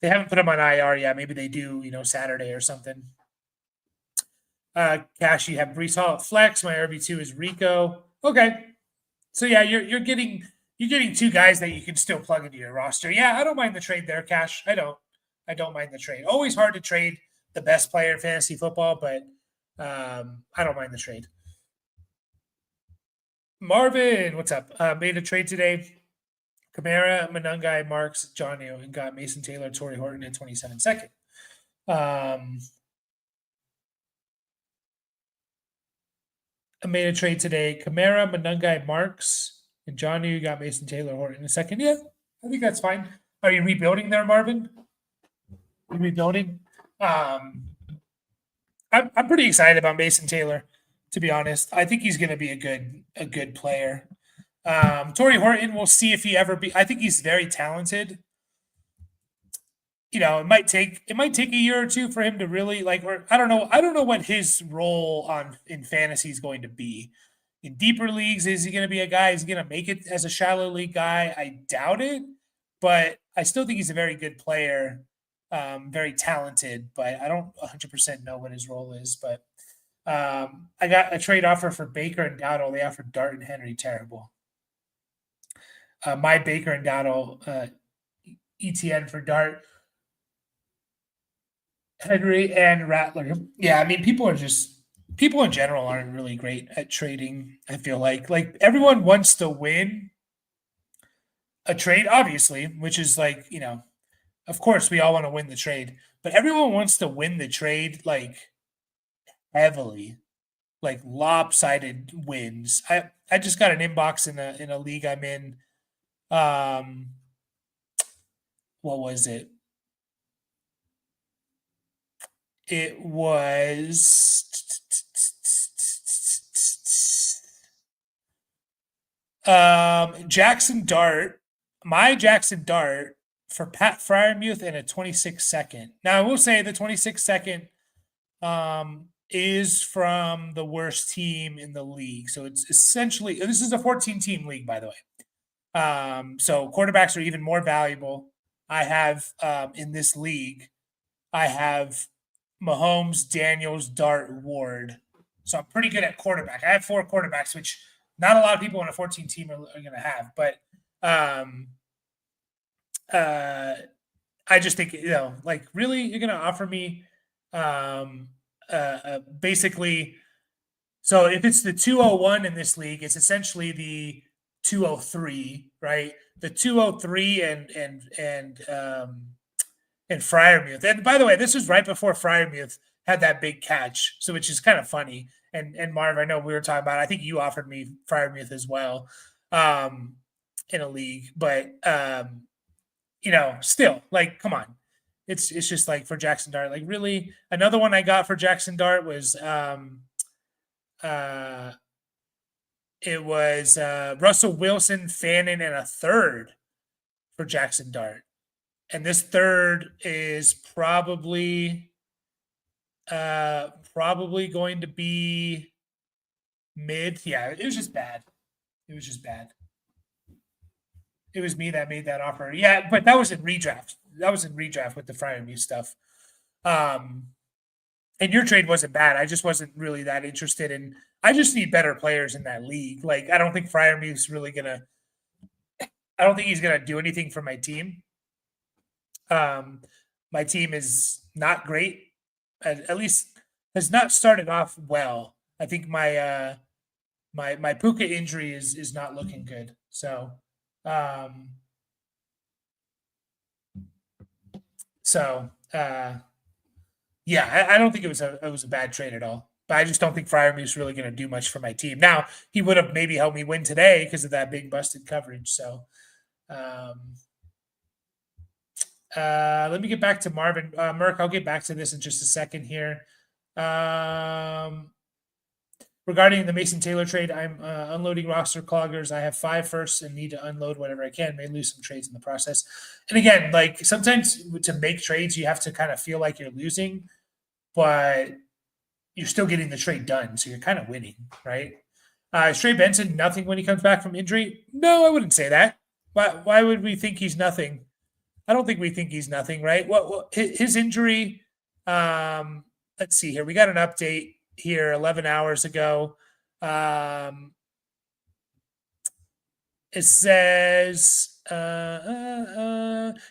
They haven't put him on IR yet. Maybe they do, Saturday or something. Cash, you have Brees Hall at flex. My RB2 is Rico. Okay. So yeah, you're getting two guys that you can still plug into your roster. Yeah, I don't mind the trade there, Cash. I don't mind the trade. Always hard to trade the best player in fantasy football, but I don't mind the trade. Marvin, what's up? Made a trade today. Kamara, Monangai, Marks, Jonnu, and got Mason Taylor, Torrey Horton in 27 second. I made a trade today. Kamara, Monangai, Marks, and Jonnu got Mason Taylor, Horton in a second. Yeah, I think that's fine. Are you rebuilding there, Marvin? You rebuilding? I'm pretty excited about Mason Taylor, to be honest. I think he's going to be a good player. Torrey Horton, we'll see if he ever be. I think he's very talented. It might take a year or two for him to really or I don't know what his role in fantasy is going to be. In deeper leagues, is he going to be a guy? Is he going to make it as a shallow league guy? I doubt it, but I still think he's a very good player, very talented. But I don't 100% know what his role is. But I got a trade offer for Baker and Dowdle. They offered Dart and Henry. Terrible. My Baker and Dowdle, ETN for Dart, Henry and Rattler. Yeah, I mean, people in general aren't really great at trading. I feel like everyone wants to win a trade, obviously, which is of course we all want to win the trade, but everyone wants to win the trade heavily, lopsided wins. I just got an inbox in a league I'm in. What was it? It was Jackson Dart, my Jackson Dart for Pat Freiermuth in a 26 second. Now I will say the 26 second is from the worst team in the league. So it's essentially, this is a 14 team league, by the way. So quarterbacks are even more valuable. I have in this league, I have Mahomes, Daniels, Dart, Ward. So I'm pretty good at quarterback. I have 4 quarterbacks, which not a lot of people in a 14 team are going to have. But I just think, really, you're going to offer me basically. So if it's the 201 in this league, it's essentially the 203, right? The 203 and Freiermuth. And by the way, this was right before Freiermuth had that big catch, so which is kind of funny. And Marv, I know we were talking about, I think you offered me Freiermuth as well in a league, but still, come on. It's just for Jackson Dart, really. Another one I got for Jackson Dart was it was Russell Wilson, Fannin, and a third for Jackson Dart. And this third is probably going to be mid. Yeah, it was just bad. It was me that made that offer. Yeah, but that was in redraft. With the Freiermuth stuff. And your trade wasn't bad. I just wasn't really that interested in. I just need better players in that league. I don't think Freiermuth's really gonna. I don't think he's gonna do anything for my team. My team is not great, at least has not started off well. I think my Puka injury is not looking good. So, um, so yeah, I don't think it was a bad trade at all. But I just don't think Fryermuth's really going to do much for my team. Now he would have maybe helped me win today because of that big busted coverage. So, um, let me get back to Marvin. Merck, I'll get back to this in just a second here. Regarding the Mason Taylor trade, I'm unloading roster cloggers. I have 5 firsts and need to unload whatever I can. May lose some trades in the process. And again, like sometimes to make trades, you have to kind of feel like you're losing, but you're still getting the trade done. So you're kind of winning, right? Is Trey Benson nothing when he comes back from injury? No, I wouldn't say that. Why would we think he's nothing? I don't think we think he's nothing, right? What his injury? Let's see here. We got an update here 11 hours ago. It says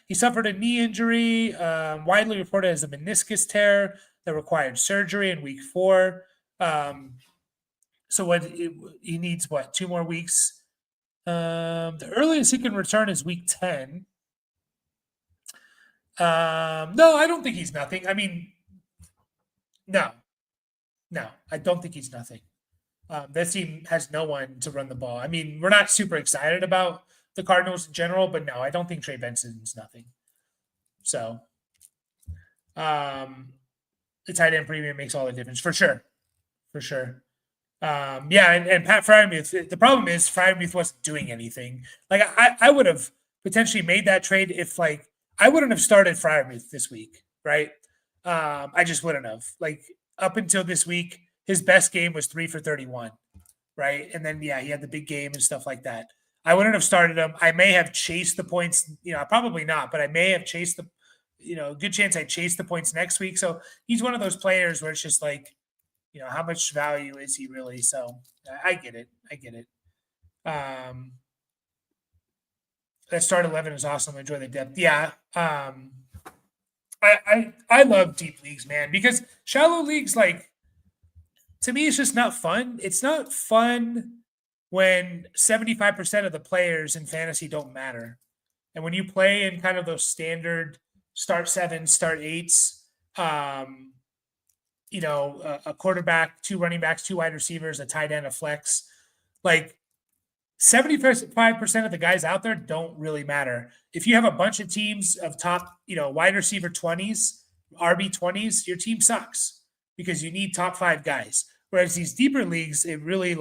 he suffered a knee injury, widely reported as a meniscus tear that required surgery in week 4. So he needs 2 more weeks. The earliest he can return is week 10. No, I don't think he's nothing. I mean, no, I don't think he's nothing. That team has no one to run the ball. I mean, we're not super excited about the Cardinals in general, but no, I don't think Trey Benson's nothing. So, the tight end premium makes all the difference for sure. Yeah, and Pat Freiermuth. The problem is Freiermuth wasn't doing anything. Like I would have potentially made that trade if I wouldn't have started Freiermuth this week, right? I just wouldn't have. Like up until this week, his best game was 3 for 31, right? And then he had the big game and stuff like that. I wouldn't have started him. I may have chased the points, probably not, but I may have chased the, good chance I chase the points next week. So he's one of those players where it's just like, how much value is he really? So I get it. That start 11 is awesome. Enjoy the depth. Yeah. I love deep leagues, man, because shallow leagues, to me, it's just not fun. It's not fun when 75% of the players in fantasy don't matter. And when you play in kind of those standard start 7, start 8s, a quarterback, 2 running backs, 2 wide receivers, a tight end, a flex, 75% of the guys out there don't really matter. If you have a bunch of teams of top, wide receiver 20s, RB 20s, your team sucks because you need top 5 guys. Whereas these deeper leagues, it really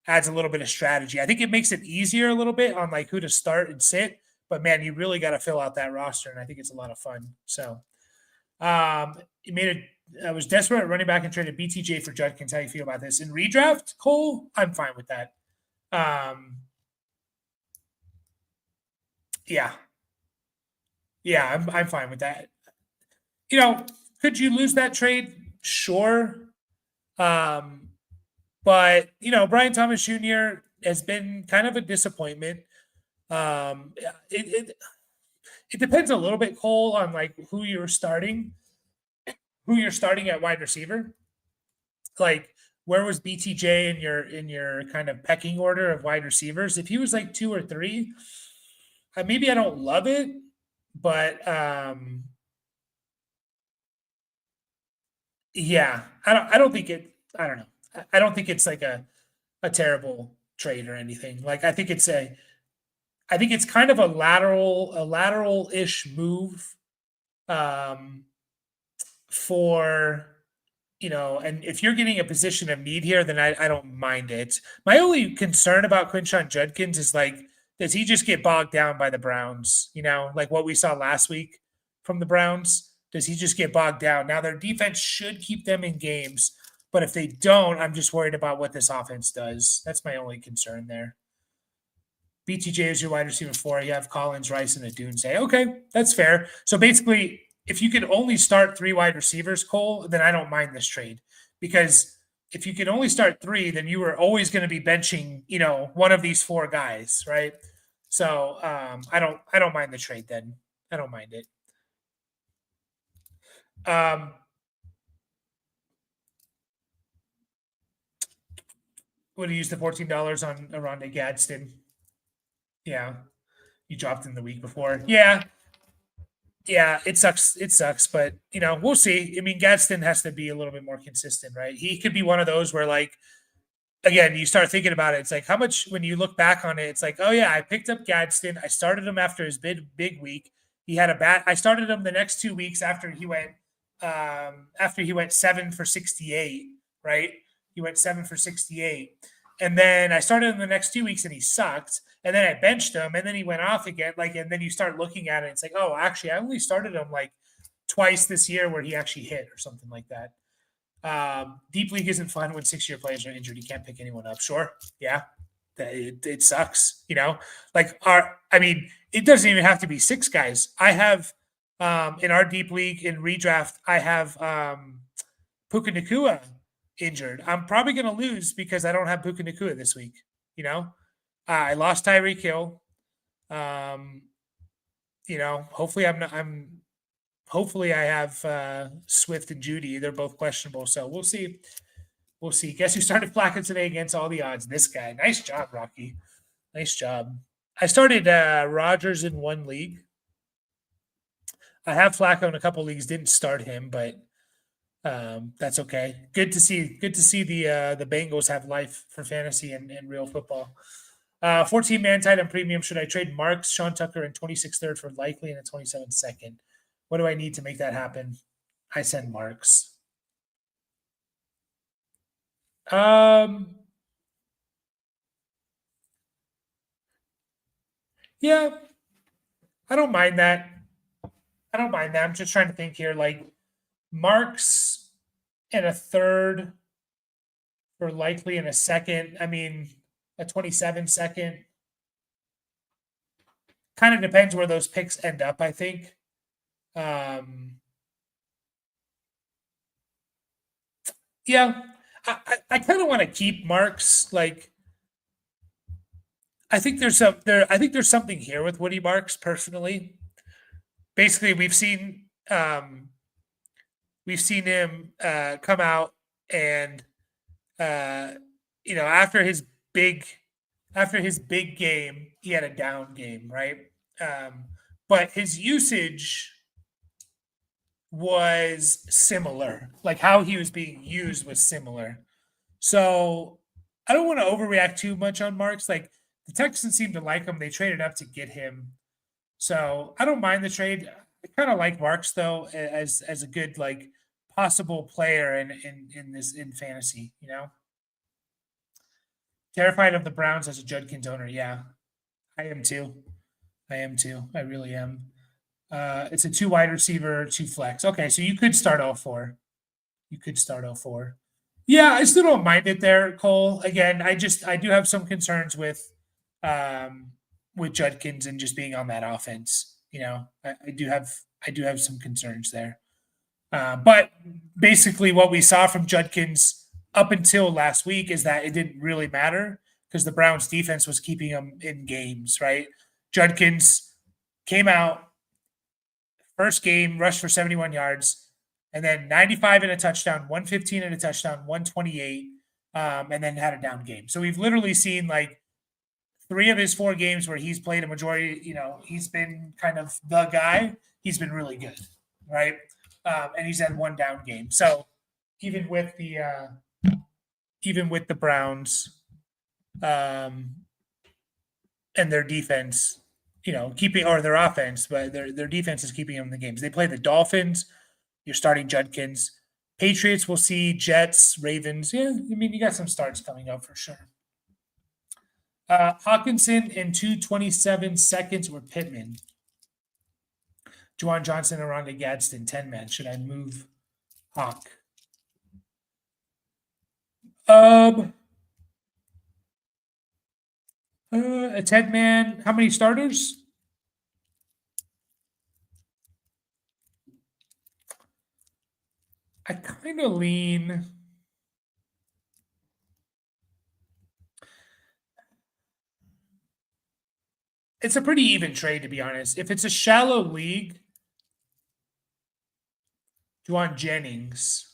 adds a little bit of strategy. I think it makes it easier a little bit on who to start and sit. But man, you really got to fill out that roster, and I think it's a lot of fun. So, I was desperate at running back and traded BTJ for Judkins. How you feel about this in redraft, Cole? I'm fine with that. I'm fine with that. Could you lose that trade? Sure. But Brian Thomas Jr. has been kind of a disappointment. It depends a little bit, Cole, on who you're starting at wide receiver. Where was BTJ in your kind of pecking order of wide receivers? If he was 2 or 3, maybe I don't love it, but yeah, I don't think it. I don't know. I don't think it's a terrible trade or anything. I think it's kind of a lateral-ish move for, and if you're getting a position of need here, then I don't mind it. My only concern about Quinshon Judkins is does he just get bogged down by the Browns? What we saw last week from the Browns. Does he just get bogged down? Now their defense should keep them in games, but if they don't, I'm just worried about what this offense does. That's my only concern there. BTJ is your wide receiver 4. You have Collins, Rice, and Odunze. Okay, that's fair. So basically, if you could only start 3 wide receivers, Cole, then I don't mind this trade. Because if you can only start 3, then you were always going to be benching, one of these 4 guys, right? So I don't mind the trade then. I don't mind it. Would have used the $14 on Aronde Gadsden. Yeah. You dropped him the week before. Yeah. Yeah, it sucks. It sucks, but we'll see. I mean, Gadsden has to be a little bit more consistent, right? He could be one of those where, like, again, you start thinking about it. It's like how much when you look back on it, it's like, oh yeah, I picked up Gadsden. I started him after his big week. He had a bat. I started him the next 2 weeks after he went 7 for 68, right? He went 7 for 68. And then I started him the next 2 weeks and he sucked. And then I benched him and then he went off again. Like, and then you start looking at it, it's like, oh, actually, I only started him like twice this year where he actually hit or something like that. Deep league isn't fun when 6-year players are injured. You can't pick anyone up. Sure. Yeah. It sucks, like it doesn't even have to be 6 guys. I have, in our deep league in redraft, I have, Puka Nakua injured. I'm probably going to lose because I don't have Puka Nakua this week. I lost Tyreek Hill. Hopefully hopefully I have Swift and Judy. They're both questionable. So we'll see. We'll see. Guess who started Flacco today against all the odds? This guy. Nice job, Rocky. Nice job. I started Rodgers in one league. I have Flacco in a couple leagues. Didn't start him, but that's okay. Good to see the Bengals have life for fantasy and real football. 14-man tight end premium. Should I trade Marks, Sean Tucker, and 26 third for Likely and a 27 second? What do I need to make that happen? I send Marks. Yeah, I don't mind that. I'm just trying to think here. Like Marks and a third for Likely in a second. I mean, a 27 second. Kind of depends where those picks end up, I think. Yeah, I kind of want to keep Marks. Like, I think there's something here with Woody Marks personally. Basically, we've seen him come out and after his big game, he had a down game, right? But his usage was similar. Like how he was being used was similar. So I don't want to overreact too much on Marks. Like the Texans seem to like him. They traded up to get him. So I don't mind the trade. I kind of like Marks though as a good like possible player in fantasy, Terrified of the Browns as a Judkins owner. Yeah. I am too. I really am. It's a 2 wide receiver, 2 flex. Okay, so you could start 04. Yeah, I still don't mind it there, Cole. Again, I do have some concerns with Judkins and just being on that offense. I do have some concerns there. But basically, what we saw from Judkins up until last week is that it didn't really matter because the Browns defense was keeping him in games, right? Judkins came out, first game, rushed for 71 yards, and then 95 and a touchdown, 115 and a touchdown, 128, and then had a down game. So we've literally seen like 3 of his 4 games where he's played a majority, he's been kind of the guy. He's been really good, right? And he's had 1 down game. So even with the Browns and their defense, keeping or their offense, but their defense is keeping them in the games. They play the Dolphins. You're starting Judkins. Patriots will see Jets, Ravens. Yeah, I mean you got some starts coming up for sure. Hawkinson in 2:27 seconds or Pittman. Juwan Johnson and Rhonda Gadsden, 10-man. Should I move Hawk? A 10-man. How many starters? I kind of lean. It's a pretty even trade, to be honest. If it's a shallow league, Juwan Jennings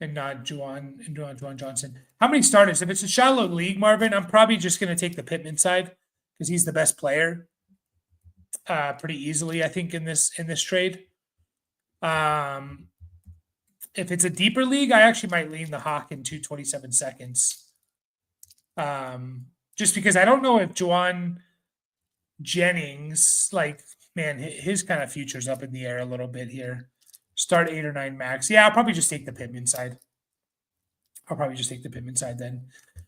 and not Juwan Johnson. How many starters? If it's a shallow league, Marvin, I'm probably just going to take the Pittman side because he's the best player pretty easily, I think, in this trade. If it's a deeper league, I actually might lean the Hawk in 227 seconds. Just because I don't know if Juwan Jennings, like, man, his kind of future's up in the air a little bit here. Start 8 or 9 max. Yeah, I'll probably just take the Pittman side. Then.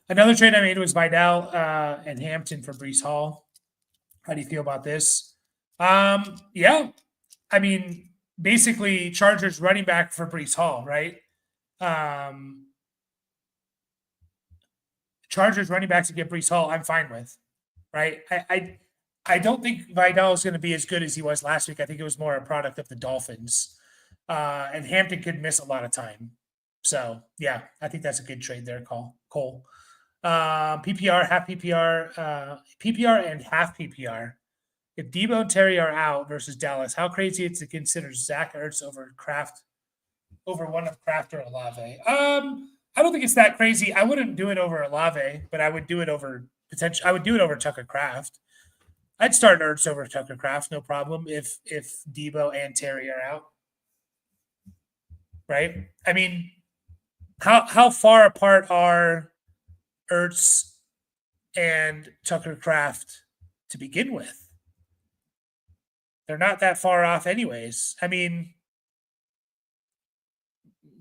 Another trade I made was Vidal and Hampton for Breece Hall. How do you feel about this? Yeah, I mean, basically Chargers running back for Breece Hall, right? Chargers running backs to get Breece Hall, I'm fine with, right? I don't think Vidal is going to be as good as he was last week. I think it was more a product of the Dolphins. And Hampton could miss a lot of time. So, yeah, I think that's a good trade there, Cole. PPR, half PPR, PPR and half PPR. If Debo and Terry are out versus Dallas, how crazy it's to consider Zach Ertz over one of Kraft or Olave? I don't think it's that crazy. I wouldn't do it over Olave, but I would do it over I would do it over Tucker Kraft. I'd start Ertz over Tucker Kraft, no problem. If Debo and Terry are out, right? I mean, how far apart are Ertz and Tucker Kraft to begin with? They're not that far off, anyways. I mean,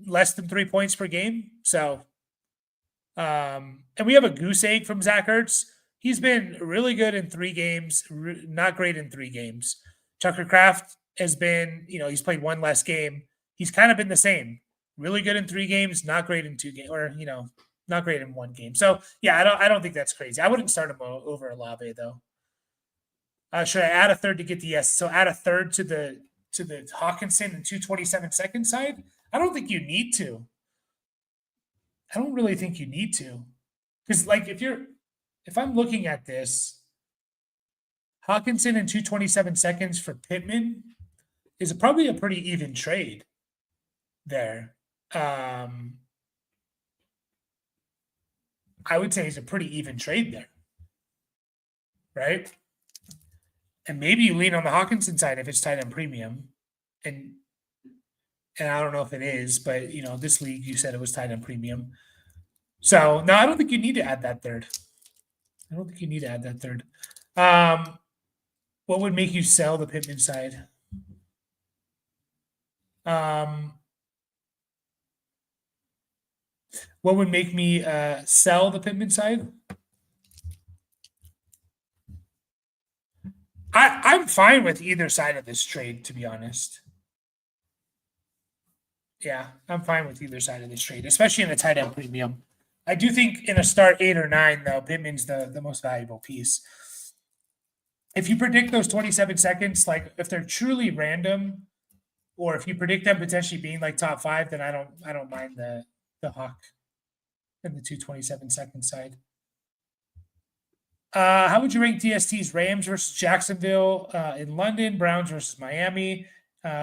less than 3 points per game. So, and we have a goose egg from Zach Ertz. He's been really good in 3 games, not great in 3 games. Tucker Kraft has been, he's played 1 less game. He's kind of been the same. Really good in 3 games, not great in 2 games, or not great in 1 game. So yeah, I don't think that's crazy. I wouldn't start him over Olave though. Should I add a third to get the yes? So add a third to the Hawkinson and 227 second side? I don't think you need to. I don't really think you need to. Because like if I'm looking at this, Hawkinson and 227 seconds for Pittman is probably a pretty even trade there. I would say it's a pretty even trade there. Right? And maybe you lean on the Hawkinson side if it's tight end premium. And I don't know if it is, but this league you said it was tight end premium. So no, I don't think you need to add that third. What would make you sell the Pittman side? What would make me sell the Pittman side? I'm fine with either side of this trade, to be honest. Yeah, I'm fine with either side of this trade, especially in a tight end premium. I do think in a start 8 or 9, though, Pittman's the most valuable piece. If you predict those 27 seconds, like if they're truly random, or if you predict them potentially being like top 5, then I don't mind the Hawk and the 227 second side. How would you rank DST's Rams versus Jacksonville in London, Browns versus Miami?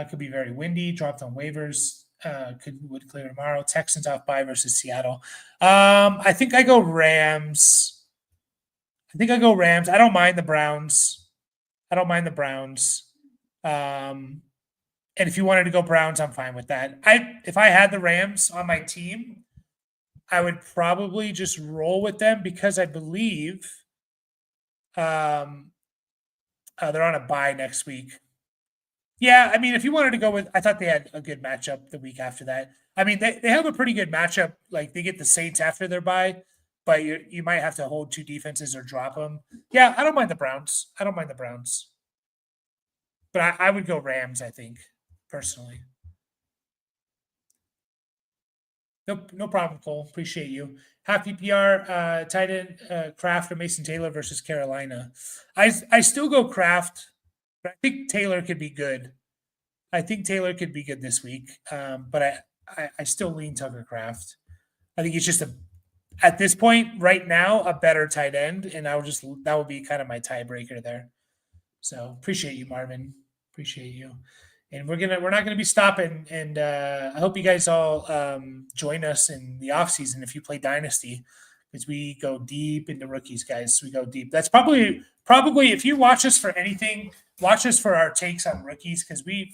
Could be very windy, dropped on waivers. Would clear tomorrow. Texans off bye versus Seattle. I think I go Rams. I don't mind the Browns. And if you wanted to go Browns, I'm fine with that. If I had the Rams on my team, I would probably just roll with them because I believe they're on a bye next week. Yeah, I mean, if you wanted to go with, I thought they had a good matchup the week after that. I mean, they have a pretty good matchup. Like they get the Saints after their bye, but you might have to hold 2 defenses or drop them. Yeah, I don't mind the Browns. But I would go Rams, I think, personally. No problem, Cole. Appreciate you. Half PPR, tight end, Kraft or Mason Taylor versus Carolina. I still go Kraft, but I think Taylor could be good. This week. But I still lean Tucker Kraft. I think he's just at this point right now, a better tight end. And that would be kind of my tiebreaker there. So appreciate you, Marvin. Appreciate you. and we're not gonna be stopping. And I hope you guys all join us in the off season if you play Dynasty, because we go deep into rookies, guys. We go deep. That's probably if you watch us for anything, watch us for our takes on rookies, because we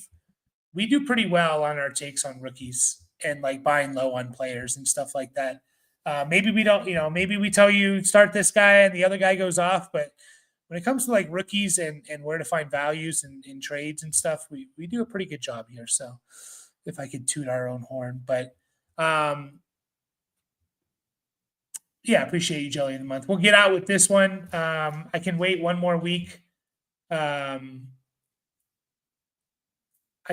do pretty well on our takes on rookies and like buying low on players and stuff like that. Maybe we don't, maybe we tell you start this guy and the other guy goes off, but when it comes to like rookies and where to find values in trades and stuff, we do a pretty good job here. So if I could toot our own horn, but yeah, appreciate you, Jelly of the Month. We'll get out with this one. I can wait one more week. I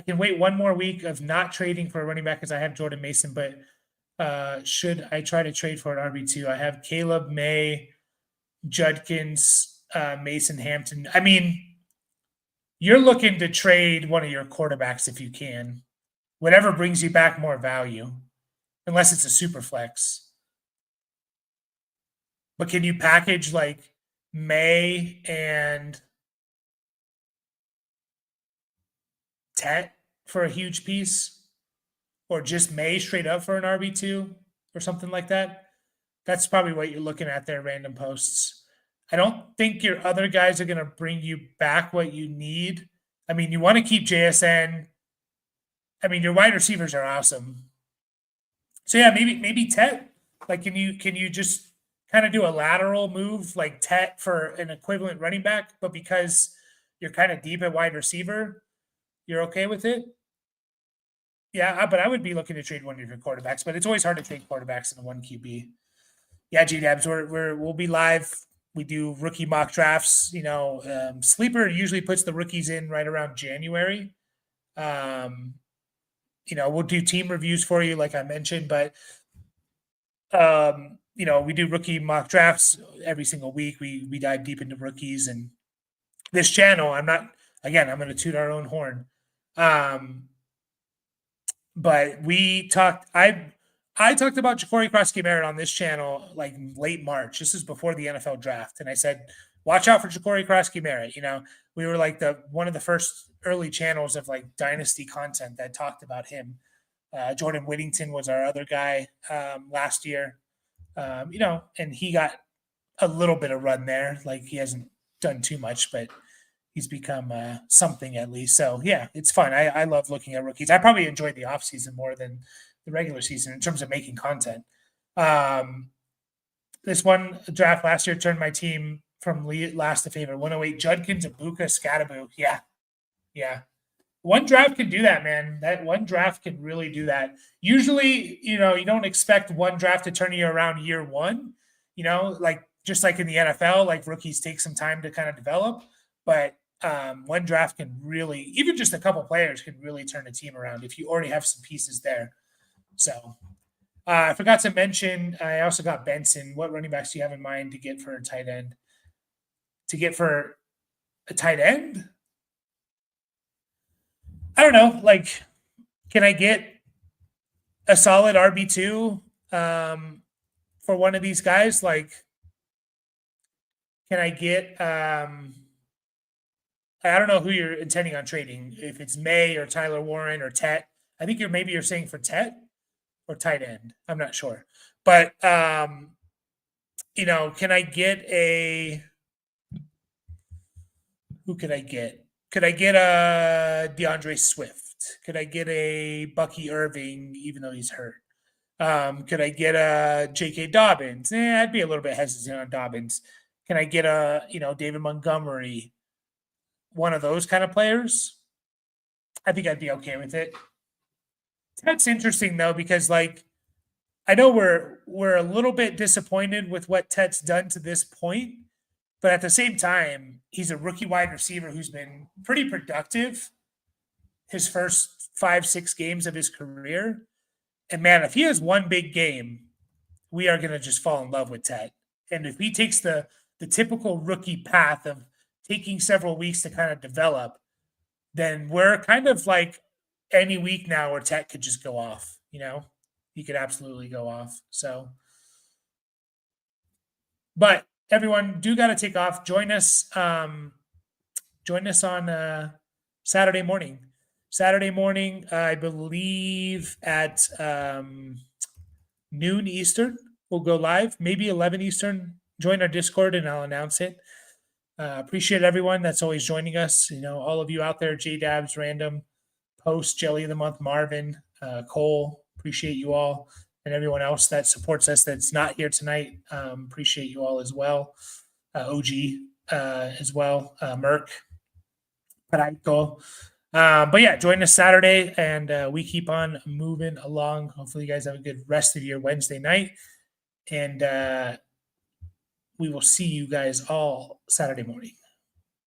can wait one more week of not trading for a running back because I have Jordan Mason, but should I try to trade for an RB2? I have Caleb, May, Judkins, Mason, Hampton. I mean, you're looking to trade one of your quarterbacks if you can. Whatever brings you back more value, unless it's a super flex. But can you package like May and Tet for a huge piece, or just May straight up for an RB2 or something like that? That's probably what you're looking at there, random posts. I don't think your other guys are going to bring you back what you need. I mean, you want to keep JSN. I mean, your wide receivers are awesome. So yeah, maybe Tet. Like, can you just kind of do a lateral move like Tet for an equivalent running back, but because you're kind of deep at wide receiver, you're okay with it? Yeah, but I would be looking to trade one of your quarterbacks, but it's always hard to trade quarterbacks in the one QB. Yeah, G-Dabs, we'll be live. We do rookie mock drafts. Sleeper usually puts the rookies in right around January. We'll do team reviews for you, like I mentioned, but we do rookie mock drafts every single week. We dive deep into rookies, and this channel, I'm going to toot our own horn. But I talked about Ja'Cory Cross-Merritt on this channel like late March. This is before the NFL draft, and I said, watch out for Ja'Cory Cross-Merritt. We were like one of the first early channels of like dynasty content that talked about him. Jordan Whittington was our other guy last year, and he got a little bit of run there. Like, he hasn't done too much, but he's become something at least. So yeah, it's fun. I love looking at rookies. I probably enjoyed the offseason more than the regular season in terms of making content. This one draft last year turned my team from last to favorite. 108 Judkins, Ibuka, Scatterboo. Yeah. One draft can do that, man. That one draft can really do that. Usually, you don't expect one draft to turn you around year one. Just like in the NFL, like rookies take some time to kind of develop. But one draft can really, even just a couple players can really turn a team around if you already have some pieces there. So I forgot to mention, I also got Benson. What running backs do you have in mind to get for a tight end? I don't know. Like, can I get a solid RB2 for one of these guys? Like, can I get I don't know who you're intending on trading, if it's May or Tyler Warren or Tet. I think you're saying for Tet or tight end. I'm not sure. But can I get who could I get? Could I get a DeAndre Swift? Could I get a Bucky Irving, even though he's hurt? Could I get a J.K. Dobbins? I'd be a little bit hesitant on Dobbins. Can I get a David Montgomery? One of those kind of players? I think I'd be okay with it. That's interesting though, because like I know we're a little bit disappointed with what Tet's done to this point, but at the same time, he's a rookie wide receiver who's been pretty productive his first 5-6 games of his career. And man, if he has one big game, we are going to just fall in love with Tet. And if he takes the typical rookie path of taking several weeks to kind of develop, then we're kind of like any week now where Tet could just go off. He could absolutely go off. So, but everyone do got to take off. Join us on Saturday morning. Saturday morning, I believe at noon Eastern, we'll go live, maybe 11 Eastern. Join our Discord and I'll announce it. Appreciate everyone that's always joining us. All of you out there, JDabs, Random, Post, Jelly of the Month, Marvin, Cole. Appreciate you all, and everyone else that supports us that's not here tonight. Appreciate you all as well. OG as well, Merck, Paraito. But yeah, join us Saturday, and we keep on moving along. Hopefully, you guys have a good rest of your Wednesday night, and we will see you guys all Saturday morning.